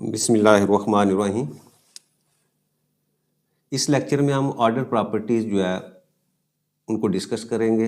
बिस्मिल्लाहिर्रहमानिर्रहीम। इस लेक्चर में हम ऑर्डर प्रॉपर्टीज़ जो है उनको डिस्कस करेंगे।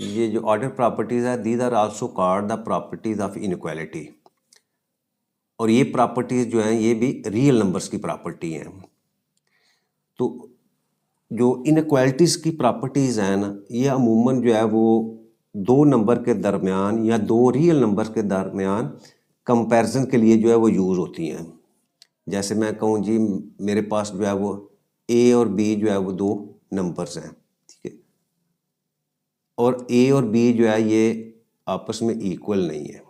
ये जो ऑर्डर प्रॉपर्टीज़ है these are also called the properties of inequality, और ये प्रॉपर्टीज़ जो हैं ये भी रियल नंबर्स की प्रॉपर्टी हैं। तो जो इनइक्वालिटीज़ की प्रॉपर्टीज़ हैं ना, ये अमूमन जो है वो दो नंबर के दरमियान या दो रियल नंबर्स के दरमियान कंपैरिजन के लिए जो है वो यूज़ होती हैं। जैसे मैं कहूँ जी मेरे पास जो है वो ए और बी जो है वो दो नंबर्स हैं, ठीक है, और ए और बी जो है ये आपस में इक्वल नहीं है।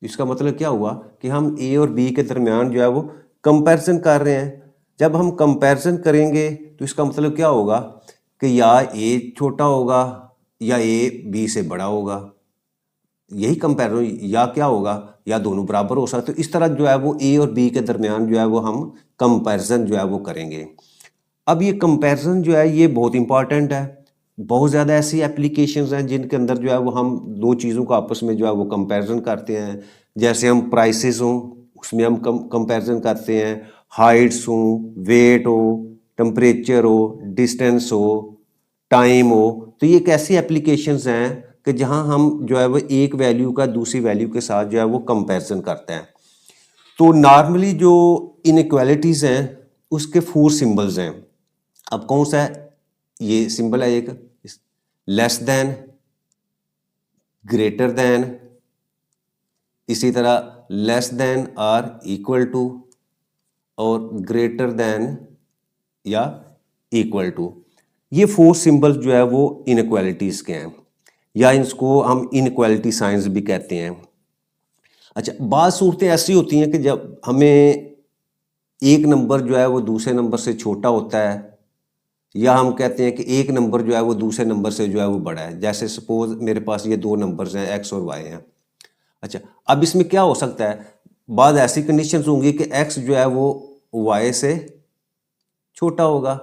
इसका मतलब क्या हुआ कि हम ए और बी के दरमियान जो है वो कंपैरिजन कर रहे हैं। जब हम कंपैरिजन करेंगे तो इसका मतलब क्या होगा कि या ए छोटा होगा या ए बी से बड़ा होगा, यही कंपैरिजन, या क्या होगा या दोनों बराबर हो सकते। तो इस तरह जो है वो ए और बी के दरमियान जो है वो हम कंपैरिजन जो है वो करेंगे। अब ये कंपैरिजन जो है ये बहुत इंपॉर्टेंट है। बहुत ज़्यादा ऐसी एप्लीकेशंस हैं जिनके अंदर जो है वो हम दो चीज़ों को आपस में जो है वो कंपैरिजन करते हैं। जैसे हम प्राइसेस हों उसमें हम कंपैरिजन करते हैं, हाइट्स हों, वेट हो, टेम्परेचर हो, डिस्टेंस हो, टाइम हो। तो ये एक ऐसी एप्लीकेशंस हैं कि जहां हम जो है वो एक वैल्यू का दूसरी वैल्यू के साथ जो है वो कंपैरिजन करते हैं। तो नॉर्मली जो इनइक्वालिटीज़ हैं उसके फोर सिंबल्स हैं। अब कौन सा है ये सिंबल है? एक लेस देन, ग्रेटर देन, इसी तरह लेस देन और इक्वल टू, और ग्रेटर देन या इक्वल टू। ये फोर सिंबल्स जो है वो इनइक्वालिटीज के हैं, या इसको हम इनइक्वालिटी साइंस भी कहते हैं। अच्छा, बात सूरतें ऐसी होती हैं कि जब हमें एक नंबर जो है वो दूसरे नंबर से छोटा होता है, या हम कहते हैं कि एक नंबर जो है वो दूसरे नंबर से जो है वो बड़ा है। जैसे सपोज मेरे पास ये दो नंबर्स हैं एक्स और वाई हैं। अच्छा, अब इसमें क्या हो सकता है, बाद ऐसी कंडीशंस होंगी कि एक्स जो है वो वाई से छोटा होगा।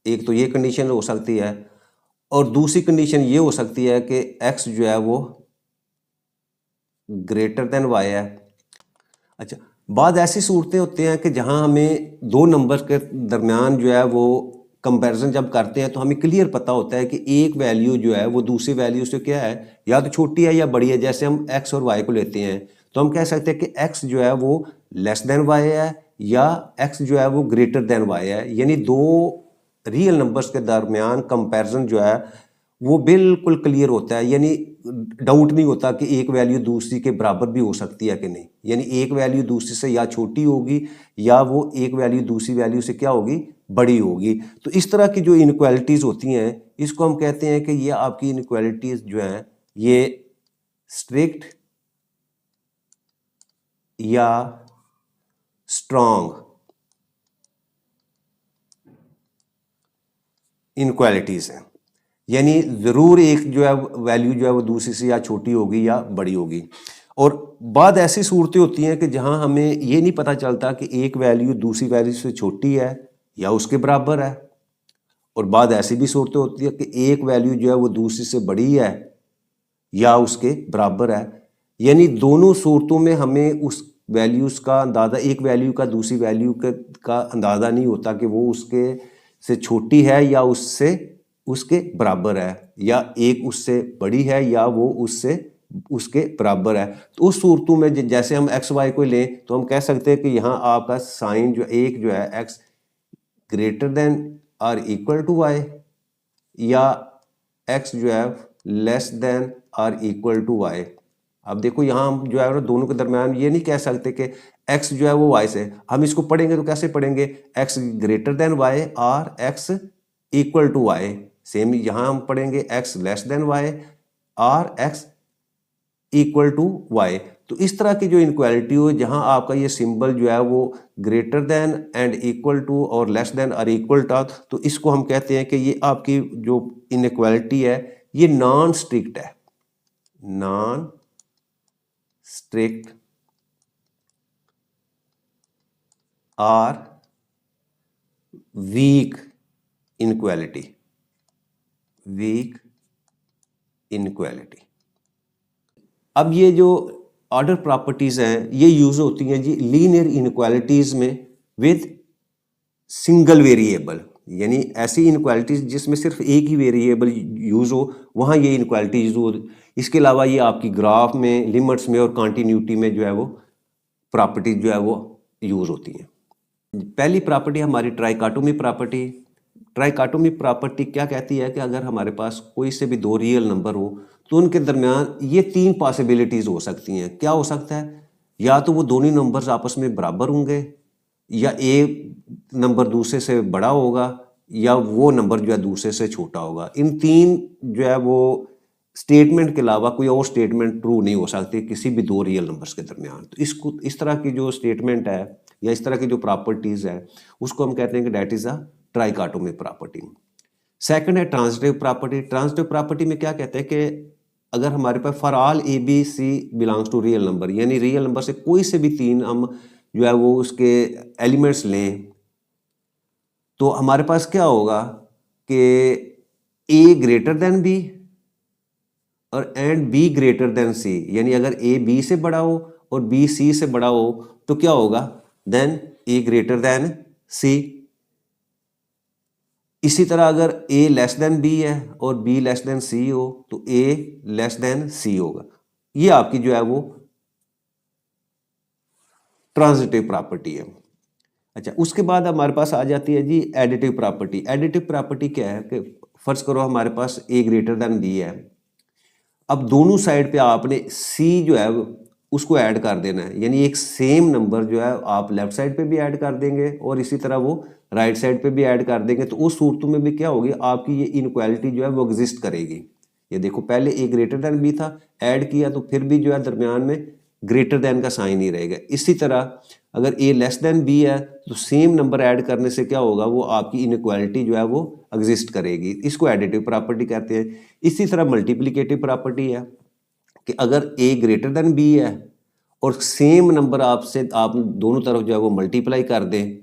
एक तो ये कंडीशन हो सकती है, और दूसरी कंडीशन ये हो सकती है कि एक्स जो है वो ग्रेटर देन वाई है। अच्छा, बाद ऐसी सूरतें होती हैं कि जहां हमें दो नंबर के दरमियान जो है वो कंपैरिजन जब करते हैं तो हमें क्लियर पता होता है कि एक वैल्यू जो है वो दूसरी वैल्यू से क्या है, या तो छोटी है या बड़ी है। जैसे हम एक्स और वाई को लेते हैं तो हम कह सकते हैं कि एक्स जो है वो लेस देन वाई है, या एक्स जो है वो ग्रेटर देन वाई है। यानी दो रियल नंबर्स के दरमियान कंपैरिजन जो है वो बिल्कुल क्लियर होता है। यानी डाउट नहीं होता कि एक वैल्यू दूसरी के बराबर भी हो सकती है कि नहीं। यानी एक वैल्यू दूसरी से या छोटी होगी या वो एक वैल्यू दूसरी वैल्यू से क्या होगी, बड़ी होगी। तो इस तरह की जो इनक्वालिटीज होती हैं इसको हम कहते हैं कि ये आपकी इनक्वालिटीज जो हैं ये स्ट्रिक्ट या स्ट्रॉन्ग इनक्वालिटीज हैं। यानी ज़रूर एक जो है वैल्यू जो है वो दूसरी से या छोटी होगी या बड़ी होगी। और बाद ऐसी सूरतें होती हैं कि जहां हमें ये नहीं पता चलता कि एक वैल्यू दूसरी वैल्यू से छोटी है या उसके बराबर है। और बाद ऐसी भी सूरतें होती है कि एक वैल्यू जो है वो दूसरी से बड़ी है या उसके बराबर है। यानी दोनों सूरतों में हमें उस वैल्यूज़ का अंदाज़ा, एक वैल्यू का दूसरी वैल्यू का अंदाज़ा नहीं होता कि वो उसके से छोटी है या उससे उसके बराबर है, या एक उससे बड़ी है या वो उससे उसके बराबर है। तो उस सूरतों में जैसे हम एक्स वाई को लें तो हम कह सकते हैं कि यहाँ आपका साइन जो एक जो है एक्स ग्रेटर देन और इक्वल टू वाई, या एक्स जो है लेस देन और इक्वल टू वाई। अब देखो यहाँ हम जो है दोनों के दरमियान ये नहीं कह सकते कि एक्स जो है वो वाई से। हम इसको पढ़ेंगे तो कैसे पढ़ेंगे, एक्स ग्रेटर देन वाई और X equal to Y. Same यहाँ हम पढ़ेंगे एक्स लेस देन वाई और एक्स इक्वल टू वाई। तो इस तरह की जो इनक्वालिटी हो जहां आपका ये सिंबल जो है वो greater than and equal to और लेस देन और इक्वल टू, तो इसको हम कहते हैं कि ये आपकी जो इनक्वालिटी है ये नॉन स्ट्रिक्ट है, नॉन स्ट्रिक्ट और वीक इनक्वालिटी, वीक इनक्वालिटी। अब ये जो ऑर्डर प्रॉपर्टीज़ हैं ये यूज़ होती हैं जी लीनियर इनक्वालिटीज़ में विद सिंगल वेरिएबल, यानी ऐसी इनक्वालिटीज़ जिसमें सिर्फ एक ही वेरिएबल यूज़ हो, वहाँ ये इनक्वालिटी यूज़ हो। इसके अलावा ये आपकी ग्राफ में, लिमिट्स में और कॉन्टीन्यूटी में जो है वो प्रॉपर्टीज जो है वो यूज़ होती हैं। पहली प्रॉपर्टी हमारी ट्राइकोटोमी प्रॉपर्टी। ट्राइकोटोमी प्रॉपर्टी क्या कहती है कि अगर हमारे पास कोई से भी दो रियल नंबर हो तो उनके दरमियान ये तीन पॉसिबिलिटीज़ हो सकती हैं। क्या हो सकता है? या तो वो दोनों नंबर्स आपस में बराबर होंगे, या एक नंबर दूसरे से बड़ा होगा, या वो नंबर जो है दूसरे से छोटा होगा। इन तीन जो है वो स्टेटमेंट के अलावा कोई और स्टेटमेंट ट्रू नहीं हो सकती किसी भी दो रियल नंबर्स के दरमियान। तो इसको इस तरह की जो स्टेटमेंट है या इस तरह की जो प्रॉपर्टीज है उसको हम कहते हैं कि that is a trichotomy property. Second है ट्रांजिटिव प्रॉपर्टी। ट्रांजिटिव प्रॉपर्टी में क्या कहते हैं कि अगर हमारे पास for all A B C belongs to real number, यानी रियल नंबर से कोई से भी तीन हम जो है वो उसके एलिमेंट्स लें, तो हमारे पास क्या होगा कि ए ग्रेटर देन बी और एंड बी ग्रेटर देन सी, यानी अगर ए बी से बड़ा हो और बी सी से बड़ा हो तो क्या होगा? देन ए ग्रेटर देन सी। इसी तरह अगर ए लेस देन बी है और बी लेस देन सी हो तो ए लेस देन सी होगा। ये आपकी जो है वो ट्रांजिटिव प्रॉपर्टी है। अच्छा, उसके बाद हमारे पास आ जाती है जी एडिटिव प्रॉपर्टी। एडिटिव प्रॉपर्टी क्या है कि फर्ज करो हमारे पास ए ग्रेटर देन बी है। अब दोनों साइड पे आपने सी जो है उसको ऐड कर देना है, यानी एक सेम नंबर जो है आप लेफ्ट साइड पे भी ऐड कर देंगे और इसी तरह वो राइट साइड पे भी ऐड कर देंगे। तो उस सूरतों में भी क्या होगी, आपकी ये इनक्वालिटी जो है वो एग्जिस्ट करेगी। ये देखो पहले ए ग्रेटर देन बी था, ऐड किया तो फिर भी जो है दरमियान में ग्रेटर देन का साइन ही रहेगा। इसी तरह अगर ए लेस देन बी है तो सेम नंबर ऐड करने से क्या होगा, वो आपकी इनक्वालिटी जो है वो एग्जिस्ट करेगी। इसको एडिटिव प्रॉपर्टी कहते हैं। इसी तरह मल्टीप्लिकेटिव प्रॉपर्टी है कि अगर ए ग्रेटर देन बी है और सेम नंबर आपसे आप दोनों तरफ जो है वो मल्टीप्लाई कर दें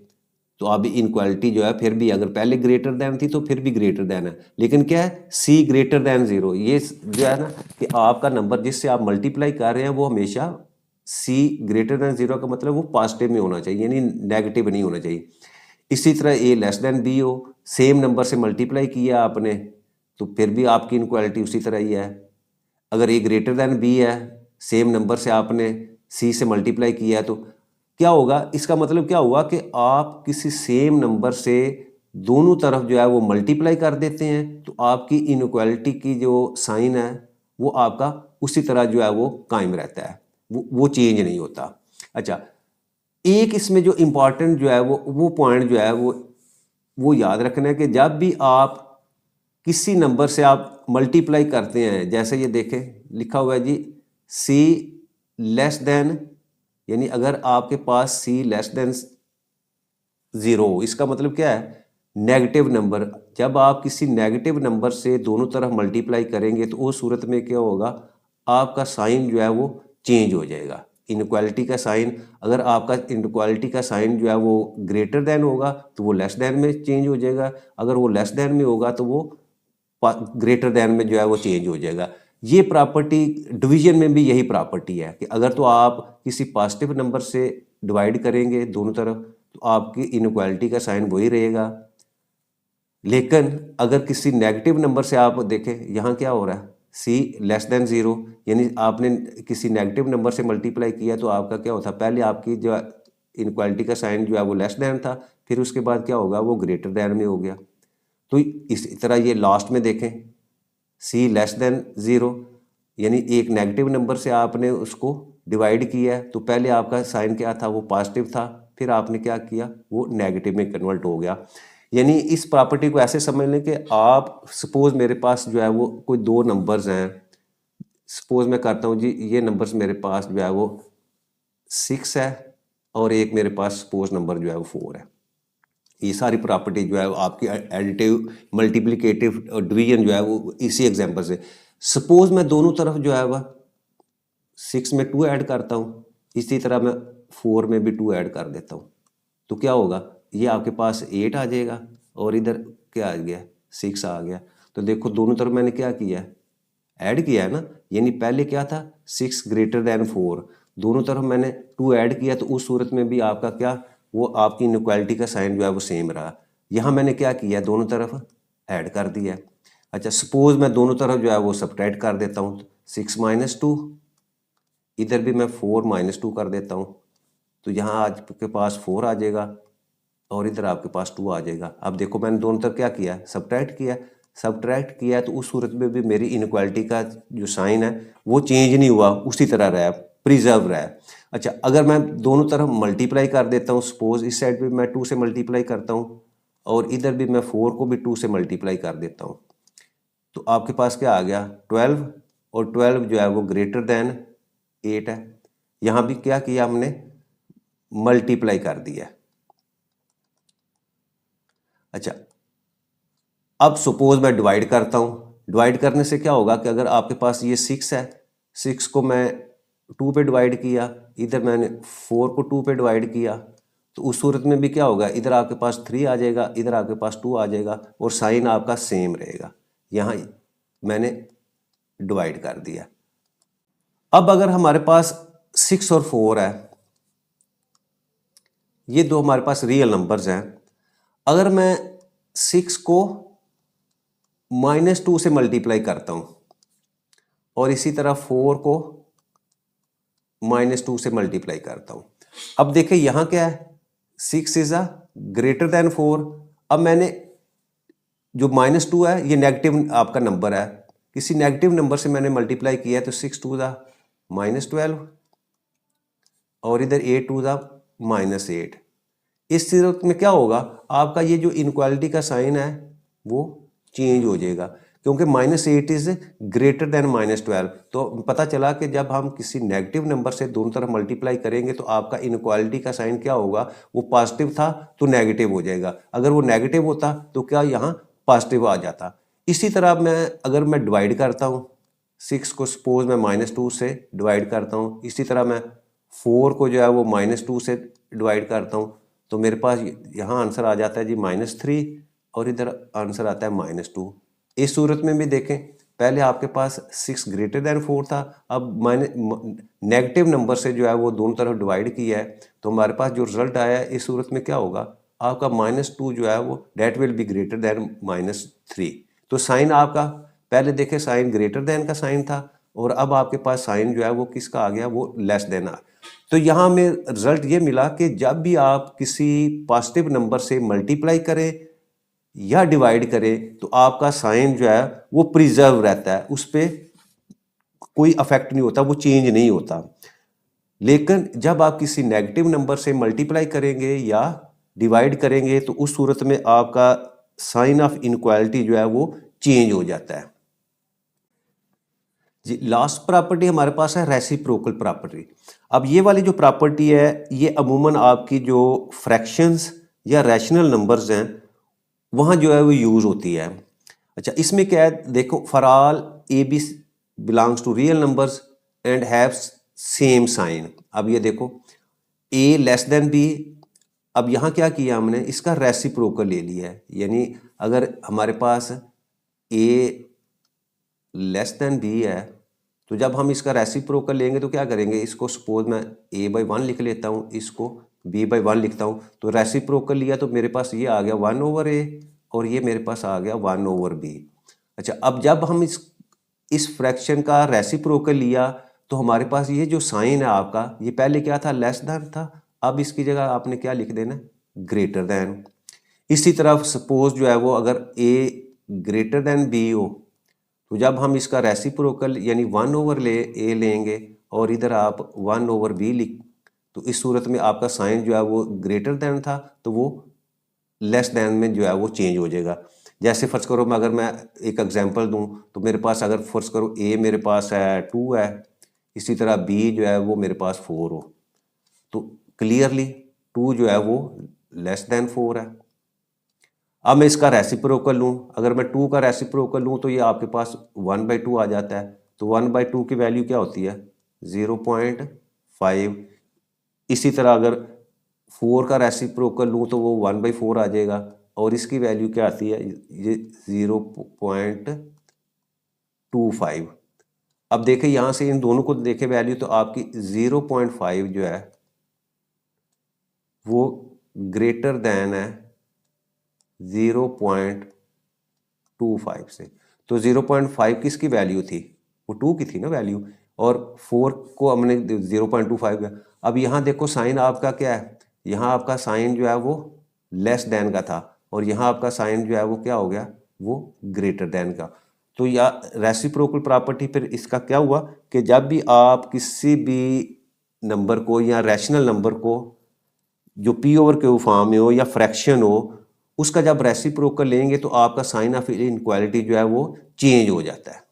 तो आप इनक्वालिटी जो है फिर भी अगर पहले ग्रेटर देन थी तो फिर भी ग्रेटर देन है, लेकिन क्या है सी ग्रेटर देन जीरो। ये जो है ना कि आपका नंबर जिससे आप मल्टीप्लाई कर रहे हैं वो हमेशा सी ग्रेटर देन जीरो का मतलब वो पॉजिटिव में होना चाहिए, यानी नेगेटिव नहीं होना चाहिए। इसी तरह ए लेस देन बी हो, सेम नंबर से मल्टीप्लाई किया आपने तो फिर भी आपकी इनक्वालिटी उसी तरह ही है। अगर ए ग्रेटर देन बी है, सेम नंबर से आपने सी से मल्टीप्लाई किया है तो क्या होगा, इसका मतलब क्या हुआ कि आप किसी सेम नंबर से दोनों तरफ जो है वो मल्टीप्लाई कर देते हैं तो आपकी इनक्वालिटी की जो साइन है वो आपका उसी तरह जो है वो कायम रहता है, वो चेंज नहीं होता। अच्छा, एक इसमें जो इम्पॉर्टेंट जो है वो पॉइंट जो है वो याद रखना है कि जब भी आप किसी नंबर से आप मल्टीप्लाई करते हैं, जैसे ये देखें लिखा हुआ है जी सी लेस देन, यानी अगर आपके पास सी लेस देन ज़ीरो, इसका मतलब क्या है नेगेटिव नंबर। जब आप किसी नेगेटिव नंबर से दोनों तरफ मल्टीप्लाई करेंगे तो उस सूरत में क्या होगा, आपका साइन जो है वो चेंज हो जाएगा। इनक्वालिटी का साइन, अगर आपका इनक्वालिटी का साइन जो है वो ग्रेटर देन होगा तो वो लेस देन में चेंज हो जाएगा, अगर वो लेस देन में होगा तो वो ग्रेटर देन में जो है वो चेंज हो जाएगा। ये प्रॉपर्टी डिवीजन में भी यही प्रॉपर्टी है कि अगर तो आप किसी पॉजिटिव नंबर से डिवाइड करेंगे दोनों तरफ तो आपकी इनक्वालिटी का साइन वही रहेगा, लेकिन अगर किसी नेगेटिव नंबर से आप देखें यहाँ क्या हो रहा है सी लेस देन ज़ीरो, यानी आपने किसी नेगेटिव नंबर से मल्टीप्लाई किया तो आपका क्या होता, पहले आपकी जो इनक्वालिटी का साइन जो है वो लेस देन था, फिर उसके बाद क्या होगा वो ग्रेटर देन में हो गया। तो इसी तरह ये लास्ट में देखें सी लेस देन ज़ीरो, यानी एक नेगेटिव नंबर से आपने उसको डिवाइड किया है तो पहले आपका साइन क्या था वो पॉजिटिव था, फिर आपने क्या किया वो नेगेटिव में कन्वर्ट हो गया। यानी इस प्रॉपर्टी को ऐसे समझ लें कि आप सपोज मेरे पास जो है वो कोई दो नंबर्स हैं, सपोज मैं करता हूँ जी ये नंबर्स मेरे पास जो है वो 6 है और एक मेरे पास सपोज नंबर जो है वो 4 है। ये सारी प्रॉपर्टी जो है आपकी एडिटिव मल्टीप्लिकेटिव डिवीजन जो है वो इसी एग्जांपल से। सपोज मैं दोनों तरफ जो है वह 6 में 2 ऐड करता हूँ, इसी तरह मैं 4 में भी 2 ऐड कर देता हूँ तो क्या होगा, ये आपके पास 8 आ जाएगा और इधर क्या आ गया 6 आ गया। तो देखो दोनों तरफ मैंने क्या किया ऐड किया है ना, यानी पहले क्या था 6 ग्रेटर दैन 4, दोनों तरफ मैंने 2 ऐड किया, तो उस सूरत में भी आपका क्या वो आपकी इनइक्वालिटी का साइन जो है वो सेम रहा। यहाँ मैंने क्या किया, दोनों तरफ ऐड कर दिया। अच्छा सपोज मैं दोनों तरफ जो है वो सब्ट्रैक्ट कर देता हूँ, 6 माइनस 2, इधर भी मैं 4 माइनस 2 कर देता हूँ, तो यहाँ आपके पास 4 आ जाएगा और इधर आपके पास 2 आ जाएगा। अब देखो मैंने दोनों तरफ क्या किया, सब्ट्रैक्ट किया, तो उस सूरत में भी मेरी इनइक्वालिटी का जो साइन है वो चेंज नहीं हुआ, उसी तरह रहा, प्रिजर्व रहा है। अच्छा अगर मैं दोनों तरफ मल्टीप्लाई कर देता हूँ, सपोज इस साइड पे मैं 2 से मल्टीप्लाई करता हूँ और इधर भी मैं 4 को भी 2 से मल्टीप्लाई कर देता हूँ, तो आपके पास क्या आ गया 12, और 12 जो है वो ग्रेटर दैन 8 है। यहाँ भी क्या किया हमने, मल्टीप्लाई कर दिया। अच्छा अब सपोज मैं डिवाइड करता हूँ, डिवाइड करने से क्या होगा कि अगर आपके पास ये 6 है, 6 को मैं 2 पे डिवाइड किया, इधर मैंने 4 को 2 पे डिवाइड किया, तो उस सूरत में भी क्या होगा, इधर आपके पास 3 आ जाएगा, इधर आपके पास 2 आ जाएगा और साइन आपका सेम रहेगा। यहाँ मैंने डिवाइड कर दिया। अब अगर हमारे पास 6 और 4 है, ये दो हमारे पास रियल नंबर्स हैं, अगर मैं 6 को -2 से मल्टीप्लाई करता हूं और इसी तरह 4 को -2 से मल्टीप्लाई करता हूं, अब देखिए यहां क्या है, 6 इज अ ग्रेटर देन 4। अब मैंने जो -2 है ये नेगेटिव आपका नंबर है, किसी नेगेटिव नंबर से मैंने मल्टीप्लाई किया है, तो 6 टू द -12 और इधर 8 टू द -8। इस सूरत में क्या होगा, आपका ये जो इनक्वालिटी का साइन है वो चेंज हो जाएगा, क्योंकि -8 इज ग्रेटर देन -12। तो पता चला कि जब हम किसी नेगेटिव नंबर से दोनों तरफ मल्टीप्लाई करेंगे तो आपका इनक्वालिटी का साइन क्या होगा, वो पॉजिटिव था तो नेगेटिव हो जाएगा, अगर वो नेगेटिव होता तो क्या यहाँ पॉजिटिव आ जाता। इसी तरह अगर मैं डिवाइड करता हूँ, 6 को सपोज मैं -2 से डिवाइड करता हूँ, इसी तरह मैं 4 को जो है वो -2 से डिवाइड करता हूँ, तो मेरे पास यहाँ आंसर आ जाता है जी -3 और इधर आंसर आता है -2। इस सूरत में भी देखें, पहले आपके पास 6 ग्रेटर देन 4 था, अब मैंने नेगेटिव नंबर से जो है वो दोनों तरफ डिवाइड किया है, तो हमारे पास जो रिजल्ट आया है इस सूरत में क्या होगा, आपका -2 जो है वो that will be greater than -3। तो साइन आपका पहले देखे साइन ग्रेटर देन का साइन था और अब आपके पास साइन जो है वो किसका आ गया, वो लेस देन आ। तो यहाँ में रिजल्ट ये मिला कि जब भी आप किसी पॉजिटिव नंबर से मल्टीप्लाई करें या डिवाइड करें तो आपका साइन जो है वो प्रिजर्व रहता है, उस पर कोई अफेक्ट नहीं होता, वो चेंज नहीं होता। लेकिन जब आप किसी नेगेटिव नंबर से मल्टीप्लाई करेंगे या डिवाइड करेंगे तो उस सूरत में आपका साइन ऑफ इनक्वालिटी जो है वो चेंज हो जाता है। जी लास्ट प्रॉपर्टी हमारे पास है रेसिप्रोकल प्रॉपर्टी। अब ये वाली जो प्रॉपर्टी है ये अमूमन आपकी जो फ्रैक्शंस या रैशनल नंबर्स हैं वहाँ जो है वो यूज़ होती है। अच्छा इसमें क्या है, देखो for all A B belongs to real numbers and have same sign. अब ये देखो ए लेस देन बी, अब यहाँ क्या किया हमने, इसका रेसिप्रोकल ले लिया है, यानी अगर हमारे पास ए लेस देन बी है तो जब हम इसका रेसिप्रोकल लेंगे तो क्या करेंगे, इसको सपोज मैं a/1 लिख लेता हूँ, इसको b/1 लिखता हूँ, तो रेसिप्रोकल लिया तो मेरे पास ये आ गया 1/a और ये मेरे पास आ गया 1/b। अच्छा अब जब हम इस फ्रैक्शन का रेसिप्रोकल लिया तो हमारे पास ये जो साइन है आपका, ये पहले क्या था, लेस देन था, अब इसकी जगह आपने क्या लिख देना, ग्रेटर देन। इसी तरह सपोज जो है वो अगर a ग्रेटर देन b हो तो जब हम इसका रेसिप्रोकल यानी 1/a लेंगे और इधर आप 1/b लिख, तो इस सूरत में आपका साइन जो है वो ग्रेटर देन था तो वो लेस देन में जो है वो चेंज हो जाएगा। जैसे फर्ज करो मैं अगर मैं एक एग्जांपल दूं तो मेरे पास अगर फर्ज करो a मेरे पास है 2 है, इसी तरह b जो है वो मेरे पास 4 हो, तो क्लियरली 2 जो है वो लेस देन 4 है। अब मैं इसका रेसिप्रोकल लूँ, अगर मैं 2 का रेसिप्रोकल लूँ तो ये आपके पास 1/2 आ जाता है, तो 1/2 की वैल्यू क्या होती है 0.5। इसी तरह अगर 4 का रेसिप्रोकल लूँ तो वो 1/4 आ जाएगा और इसकी वैल्यू क्या आती है, ये 0.25। अब देखें यहाँ से इन दोनों को देखें वैल्यू, तो आपकी 0.5 जो है वो ग्रेटर देन है 0.25 से। तो 0.5 किसकी वैल्यू थी, वो 2 की थी ना वैल्यू, और 4 को हमने 0.25 का। अब यहाँ देखो साइन आपका क्या है, यहाँ आपका साइन जो है वो लेस देन का था, और यहाँ आपका साइन जो है वो क्या हो गया, वो ग्रेटर देन का। तो या रेसिप्रोकल प्रॉपर्टी फिर इसका क्या हुआ कि जब भी आप किसी भी नंबर को या रैशनल नंबर को जो पी ओवर क्यू फॉर्म में हो या फ्रैक्शन हो, उसका जब रेसिप्रोकल लेंगे तो आपका साइन ऑफ इनइक्वालिटी जो है वो चेंज हो जाता है।